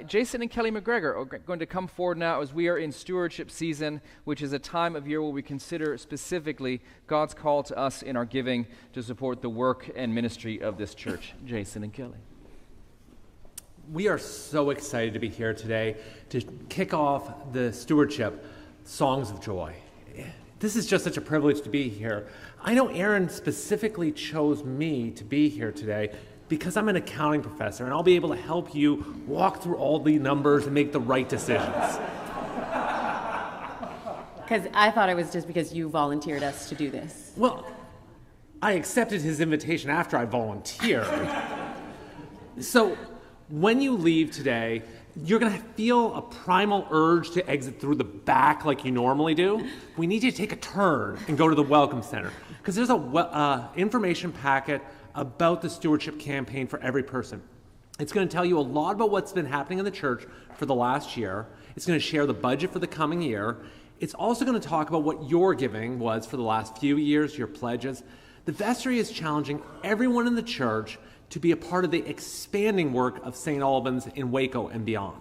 Jason and Kelly MacGregor are going to come forward now as we are in stewardship season, which is a time of year where we consider specifically God's call to us in our giving to support the work and ministry of this church. Jason and Kelly. We are so excited to be here today to kick off the Stewardship Songs of Joy. This is just such a privilege to be here. I know Aaron specifically chose me to be here today because I'm an accounting professor and I'll be able to help you walk through all the numbers and make the right decisions. Because I thought it was just because you volunteered us to do this. Well, I accepted his invitation after I volunteered. So when you leave today, you're going to feel a primal urge to exit through the back like you normally do. We need you to take a turn and go to the Welcome Center because there's a information packet about the stewardship campaign for every person. It's going to tell you a lot about what's been happening in the church for the last year. It's going to share the budget for the coming year. It's also going to talk about what your giving was for the last few years, your pledges. The vestry is challenging everyone in the church to be a part of the expanding work of St. Albans in Waco and beyond.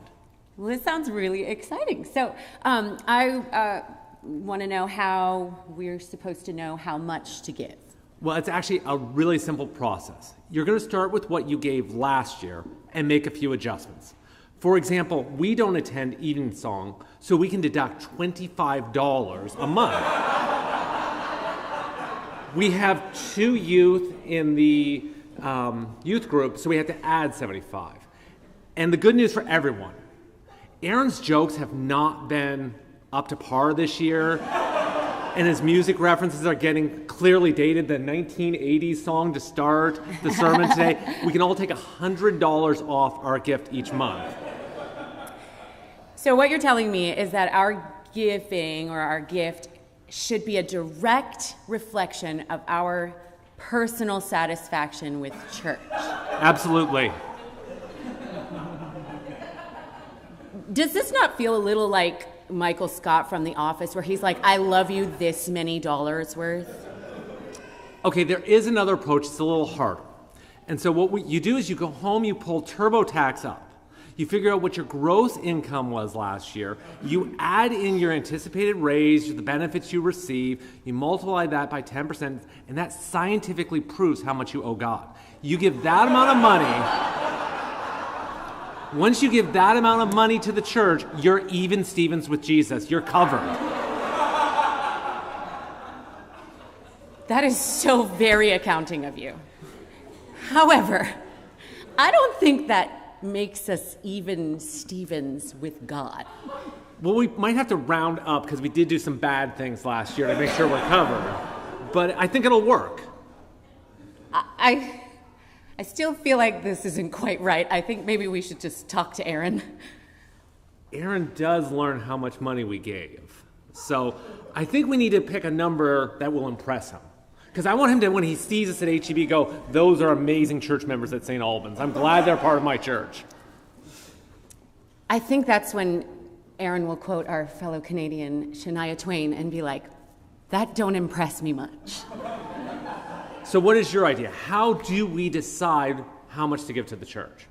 Well, this sounds really exciting. So I want to know how we're supposed to know how much to give. Well, it's actually a really simple process. You're going to start with what you gave last year and make a few adjustments. For example, we don't attend Evening Song, so we can deduct $25 a month. We have 2 youth in the youth group, so we have to add 75. And the good news for everyone, Aaron's jokes have not been up to par this year, and his music references are getting clearly dated. The 1980s song to start the sermon today, we can all take $100 off our gift each month. So what you're telling me is that our giving or our gift should be a direct reflection of our personal satisfaction with church. Absolutely. Does this not feel a little like Michael Scott from The Office, where he's like, I love you this many dollars worth? Okay, there is another approach. It's a little harder. And so what you do is you go home, you pull TurboTax up. You figure out what your gross income was last year. You add in your anticipated raise, the benefits you receive. You multiply that by 10%, and that scientifically proves how much you owe God. You give that amount of money. Once you give that amount of money to the church, you're even Stevens with Jesus. You're covered. That is so very accounting of you. However, I don't think that makes us even Stevens with God. Well, we might have to round up because we did do some bad things last year to make sure we're covered. But I think it'll work. I still feel like this isn't quite right. I think maybe we should just talk to Aaron. Aaron does learn how much money we gave. So I think we need to pick a number that will impress him. Because I want him to, when he sees us at HEB, go, those are amazing church members at St. Albans. I'm glad they're part of my church. I think that's when Aaron will quote our fellow Canadian Shania Twain and be like, that don't impress me much. So what is your idea? How do we decide how much to give to the church?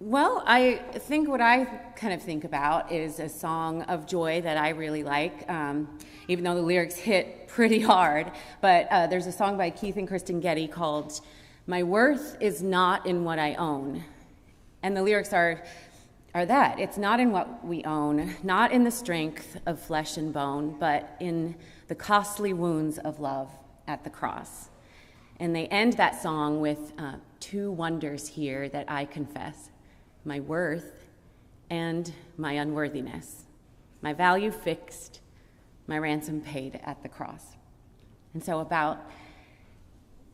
Well, I think what I kind of think about is a song of joy that I really like, even though the lyrics hit pretty hard. But there's a song by Keith and Kristen Getty called My Worth Is Not in What I Own. And the lyrics are that. It's not in what we own, not in the strength of flesh and bone, but in the costly wounds of love at the cross. And they end that song with 2 wonders here that I confess. My worth and my unworthiness, my value fixed, my ransom paid at the cross. And so about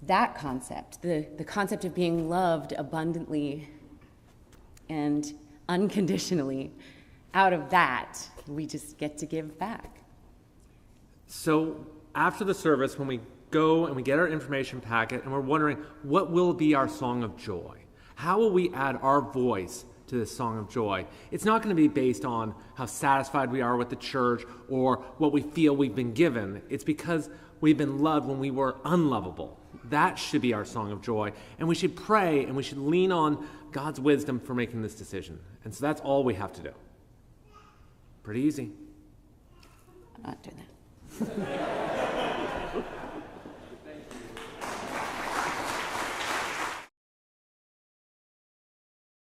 that concept, the concept of being loved abundantly and unconditionally, out of that, we just get to give back. So after the service, when we go and we get our information packet and we're wondering, what will be our song of joy? How will we add our voice to this song of joy? It's not going to be based on how satisfied we are with the church or what we feel we've been given. It's because we've been loved when we were unlovable. That should be our song of joy. And we should pray and we should lean on God's wisdom for making this decision. And so that's all we have to do. Pretty easy. I'm not doing that.